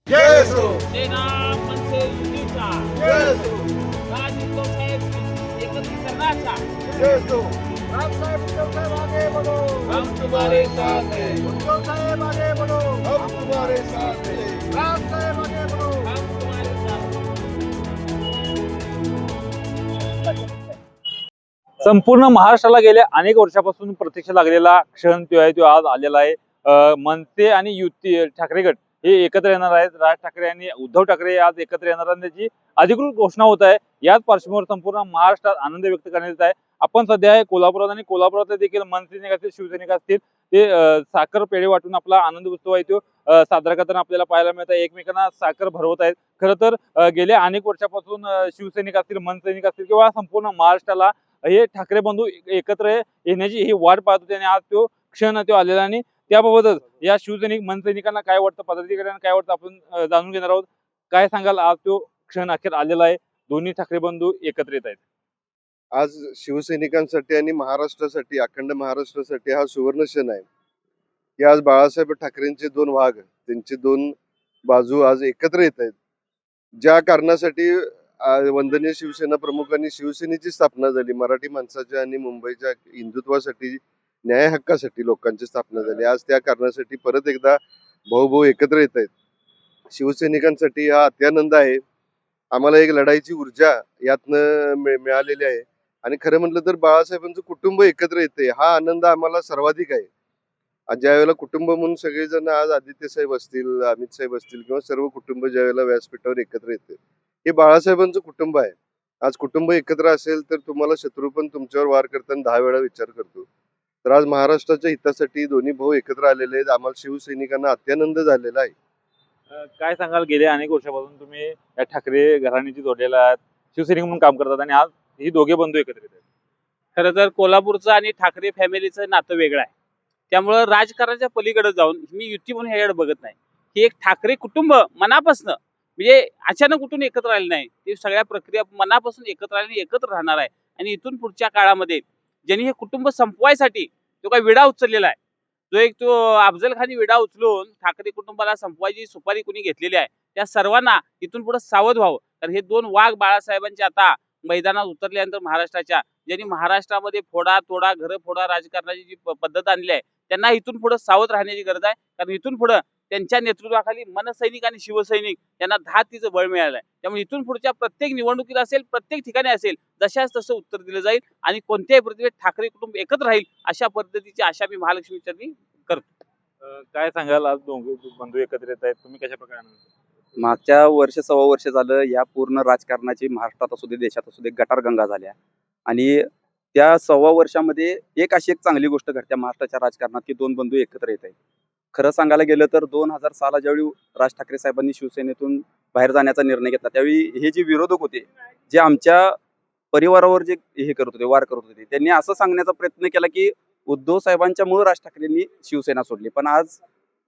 जय so सेना मनसे युतीचा जय so राज उद्धव साहेब एकत्रीकरणाचा जय so रामसाहेब Uddhav साहेब आगे बढ़ो हम तुम्हारे साथ हैं उद्धव साहेब आगे बढ़ो हम तुम्हारे साथ हैं राम साहेब आगे बढ़ो हम तुम्हारे साथ हैं. संपूर्ण महाराष्ट्राला गेल्या अनेक वर्षापासून प्रतीक्षा लागलेला क्षण तो आहे, तो आज आलेला आहे. मनसे आणि युती ठाकरे गट हे एकत्र येणार आहेत. राज ठाकरे आणि उद्धव ठाकरे आज एकत्र येणार आहेत, त्याची अधिकृत घोषणा होत आहे. याच पार्श्वभूमीवर संपूर्ण महाराष्ट्रात आनंद व्यक्त करण्यात येत आहे. आपण सध्या आहे कोल्हापुरात आणि कोल्हापुरात देखील मनसैनिक असतील, शिवसैनिक असतील, ते साखर पेढे वाटून आपला आनंद उत्सव आहे तो साजरा करताना आपल्याला पाहायला मिळत आहे. एकमेकांना साखर भरवत आहेत. खरं तर गेल्या अनेक वर्षापासून शिवसैनिक असतील, मनसैनिक असतील किंवा संपूर्ण महाराष्ट्राला हे ठाकरे बंधू एकत्र येण्याची ही वाट पाहत होते आणि आज तो क्षण तो आलेला. आणि त्याबाबतच या शिवसैनिक मनसैनिकांना काय वाटतं, पदाधिकाऱ्यांना काय वाटतं, आपण जाणून घेणार आहोत. काय सांगाल, आज तो क्षण अखेर आलेला आहे, दोन्ही ठाकरे बंधू एकत्र येत आहेत. आज शिवसैनिकांसाठी आणि महाराष्ट्रासाठी, अखंड महाराष्ट्रासाठी हा सुवर्ण क्षण आहे की आज बाळासाहेब ठाकरेंचे दोन वाघ, त्यांचे दोन बाजू आज एकत्र येत आहेत. ज्या कारणासाठी वंदनीय शिवसेना प्रमुखांनी शिवसेनेची स्थापना झाली, मराठी माणसाच्या आणि मुंबईच्या हिंदुत्वासाठी, न्याय हक्कासाठी लोकांची स्थापना झाली. आज त्या कारणासाठी परत एकदा भाऊ एकत्र येत आहेत. शिवसैनिकांसाठी हा अत्यानंद आहे. आम्हाला एक लढाईची ऊर्जा यातनं मिळालेली आहे. आणि खरं म्हटलं तर बाळासाहेबांचं कुटुंब एकत्र येते, हा आनंद आम्हाला सर्वाधिक आहे. आज ज्या वेळेला कुटुंब म्हणून सगळेजण, आज आदित्य साहेब असतील, अमित साहेब असतील किंवा सर्व कुटुंब ज्या वेळेला व्यासपीठावर एकत्र येते, हे बाळासाहेबांचं कुटुंब आहे. आज कुटुंब एकत्र असेल तर तुम्हाला शत्रू पण तुमच्यावर वार करताना 10 वेळा विचार करतो. तर आज महाराष्ट्राच्या हितासाठी दोन्ही भाऊ एकत्र आलेले आहेत. आम्हाला शिवसैनिकांना अत्यानंद झालेला आहे. काय सांगाल, गेल्या अनेक वर्षापासून तुम्ही या ठाकरे घराण्याची जोडलेला आहात, शिवसैनिक म्हणून काम करतात आणि आज ही दोघे बंधू एकत्र येत आहेत. खरं तर कोल्हापूरचं आणि ठाकरे फॅमिलीचं नातं वेगळं आहे. त्यामुळं राजकारणाच्या पलीकडे जाऊन मी युती म्हणून ह्याकडे बघत नाही. ही एक ठाकरे कुटुंब मनापासून, म्हणजे अचानक उठून एकत्र आले नाही, ते सगळ्या प्रक्रिया मनापासून एकत्र आले, एकत्र राहणार आहे. आणि इथून पुढच्या काळामध्ये ज्यांनी हे कुटुंब संपवायसाठी तो काय विडा उचललेला आहे, जो एक तो अफजल खानी विडा उचलून ठाकरे कुटुंबाला संपवायची सुपारी कुणी घेतलेली आहे, त्या सर्वांना इथून पुढे सावध व्हावं. कारण हे दोन वाघ बाळासाहेबांचे आता मैदानात उतरल्यानंतर महाराष्ट्राच्या, ज्यांनी महाराष्ट्रामध्ये फोडा तोडा घर फोडा राजकारणाची जी पद्धत आणली आहे, त्यांना इथून पुढे सावध राहण्याची गरज आहे. कारण इथून पुढे त्यांच्या नेतृत्वाखाली मनसैनिक आणि शिवसैनिक यांना धातीचं बळ मिळालं आहे. त्यामुळे इथून पुढच्या प्रत्येक निवडणुकीला असेल, प्रत्येक ठिकाणी असेल, जशाच तसं उत्तर दिलं जाईल आणि कोणत्याही परिस्थितीत ठाकरे कुटुंब एकत्र राहील अशा पद्धतीची आशा मी महालक्ष्मी चरणी करतो. काय सांगाल, आज दोघे बंधू एकत्र येत आहेत, तुम्ही कशा प्रकारे आनंद घेता? मागच्या वर्ष सव्वा वर्ष झालं या पूर्ण राजकारणाची महाराष्ट्रात असू दे, देशात असू दे, गटारगंगा झाल्या. आणि त्या सव्वा वर्षामध्ये एक अशी एक चांगली गोष्ट घडते महाराष्ट्राच्या राजकारणात की दोन बंधू एकत्र येत आहेत. खरं सांगायला गेलं तर 2006 ज्यावेळी राज ठाकरे साहेबांनी शिवसेनेतून बाहेर जाण्याचा निर्णय घेतला, त्यावेळी हे जे विरोधक होते, जे आमच्या परिवारावर जे हे करत होते, वार करत होते, त्यांनी असं सांगण्याचा प्रयत्न केला की उद्धव साहेबांच्या मुळे राज ठाकरेंनी शिवसेना सोडली. पण आज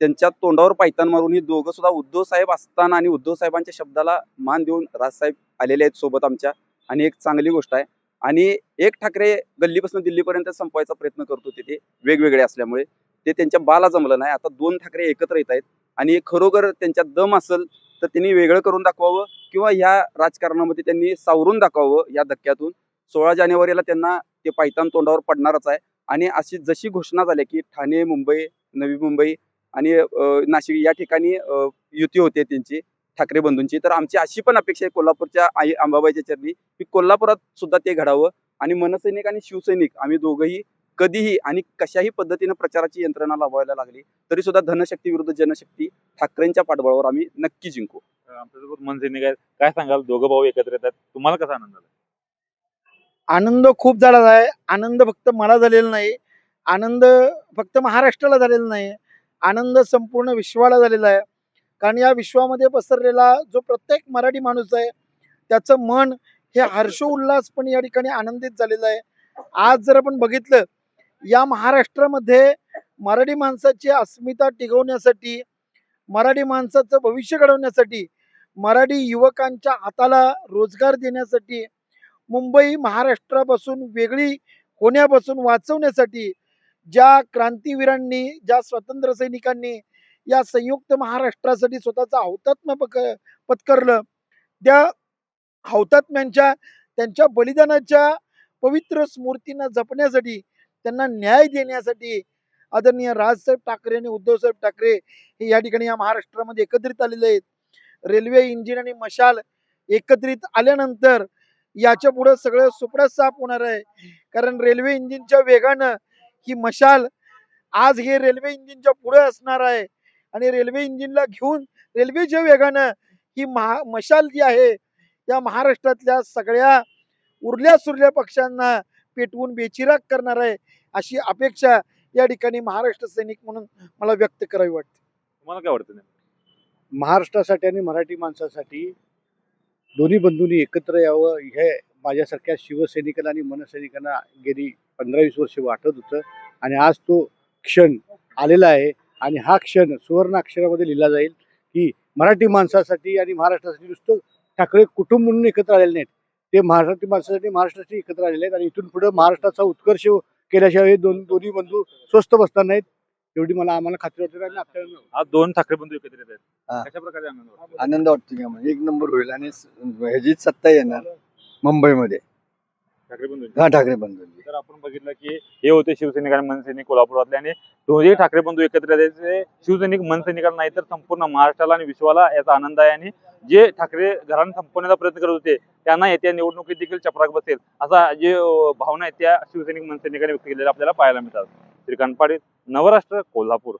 त्यांच्या तोंडावर पायतान मारून ही दोघं सुद्धा उद्धव साहेब असताना आणि उद्धव साहेबांच्या शब्दाला मान देऊन राजसाहेब आलेले आहेत सोबत आमच्या. आणि एक चांगली गोष्ट आहे. आणि एक ठाकरे गल्लीपासून दिल्लीपर्यंत संपवायचा प्रयत्न करत होते, ते वेगवेगळे असल्यामुळे ते त्यांच्या बाला जमलं नाही. आता दोन ठाकरे एकत्र येत आहेत आणि खरोखर त्यांच्यात दम असेल तर त्यांनी वेगळं करून दाखवावं किंवा ह्या राजकारणामध्ये त्यांनी सावरून दाखवावं. या धक्क्यातून 16 जानेवारीला त्यांना ते पायतान तोंडावर पडणारच आहे. आणि अशी जशी घोषणा झाली की ठाणे, मुंबई, नवी मुंबई आणि नाशिक या ठिकाणी युती होते त्यांची ठाकरे बंधूंची, तर आमची अशी पण अपेक्षा आहे कोल्हापूरच्या आई अंबाबाईच्या चरणी की कोल्हापुरात सुद्धा ते घडावं. आणि मनसैनिक आणि शिवसैनिक आम्ही दोघंही कधीही आणि कशाही पद्धतीनं प्रचाराची यंत्रणा लावायला लागली तरी सुद्धा धनशक्ती विरुद्ध जनशक्ती ठाकरेंच्या पाठबळावर आम्ही नक्की जिंकू. आमच्यासोबत मनसैनिक आहेत, काय सांगाल, दोघं भाऊ एकत्र येतात, तुम्हाला कसा आनंद झाला? आनंद खूप झालेला आहे. आनंद फक्त मला झालेला नाही, आनंद फक्त महाराष्ट्राला झालेला नाही, आनंद संपूर्ण विश्वाला झालेला आहे. कारण या विश्वामध्ये पसरलेला जो प्रत्येक मराठी माणूस आहे त्याचं मन हे हर्षोल्लासपणे या ठिकाणी आनंदित झालेलं आहे. आज जर आपण बघितलं, या महाराष्ट्रामध्ये मराठी माणसाची अस्मिता टिकवण्यासाठी, मराठी माणसाचं भविष्य घडवण्यासाठी, मराठी युवकांच्या हाताला रोजगार देण्यासाठी, मुंबई महाराष्ट्रापासून वेगळी होण्यापासून वाचवण्यासाठी ज्या क्रांतीवीरांनी, ज्या स्वातंत्र्य सैनिकांनी या संयुक्त महाराष्ट्रासाठी स्वतःचं हौतात्म्य पत्करलं. त्या हौतात्म्यांच्या त्यांच्या बलिदानाच्या पवित्र स्मृतींना जपण्यासाठी, त्यांना न्याय देण्यासाठी आदरणीय राजसाहेब ठाकरे आणि उद्धवसाहेब ठाकरे हे या ठिकाणी या महाराष्ट्रामध्ये एकत्रित आलेले आहेत. रेल्वे इंजिन आणि मशाल एकत्रित आल्यानंतर याच्या पुढे सगळं सुपडा साफ होणार आहे. कारण रेल्वे इंजिनच्या वेगानं ही मशाल आज हे रेल्वे इंजिनच्या पुढे असणार आहे आणि रेल्वे इंजिनला घेऊन रेल्वेच्या वेगानं ही मशाल जी आहे या महाराष्ट्रातल्या सगळ्या उरल्या सुरल्या पक्षांना पेटवून बेचिराग करणार आहे, अशी अपेक्षा या ठिकाणी महाराष्ट्र सैनिक म्हणून मला व्यक्त करावी वाटते. तुम्हाला काय वाटतं? महाराष्ट्रासाठी आणि मराठी माणसासाठी दोन्ही बंधूंनी एकत्र यावं हे माझ्यासारख्या शिवसैनिकांना आणि मनसैनिकांना गेली 15-20 वर्ष वाटत होतं आणि आज तो क्षण आलेला आहे. आणि हा क्षण सुवर्ण अक्षरामध्ये लिहिला जाईल की मराठी माणसासाठी आणि महाराष्ट्रासाठी नुसतं ठाकरे कुटुंब म्हणून एकत्र आलेले नाहीत, ते मराठी माणसासाठी महाराष्ट्रासाठी एकत्र आलेले आहेत आणि इथून पुढे महाराष्ट्राचा उत्कर्ष केल्याशिवाय हे दोन्ही बंधू स्वस्थ बसणार नाहीत एवढी आम्हाला खात्री वाटते. आणि आपल्याला आज दोन ठाकरे बंधू एकत्रित आहेत, हा. कशा प्रकारे आनंद वाटतो? आनंद वाटतो की आम्हाला 1 नंबर होईल आणि ह्याची सत्ता येणार मुंबईमध्ये ठाकरे बंधू. ठाकरे बंधूंची. तर आपण बघितलं की हे होते शिवसैनिक आणि मनसैनिक कोल्हापुरातले आणि दोन्ही ठाकरे बंधू एकत्र यायचे. शिवसैनिक मनसैनिकांना नाही तर संपूर्ण महाराष्ट्राला आणि विश्वाला याचा आनंद आहे. आणि जे ठाकरे घराणं संपवण्याचा प्रयत्न करत होते त्यांना येत्या निवडणुकीत देखील चपराक बसेल असा जे भावना आहेत त्या शिवसैनिक मनसैनिकांनी व्यक्त केलेल्या आपल्याला पाहायला मिळतात. श्रीकांत पाटील, नवराष्ट्र, कोल्हापूर.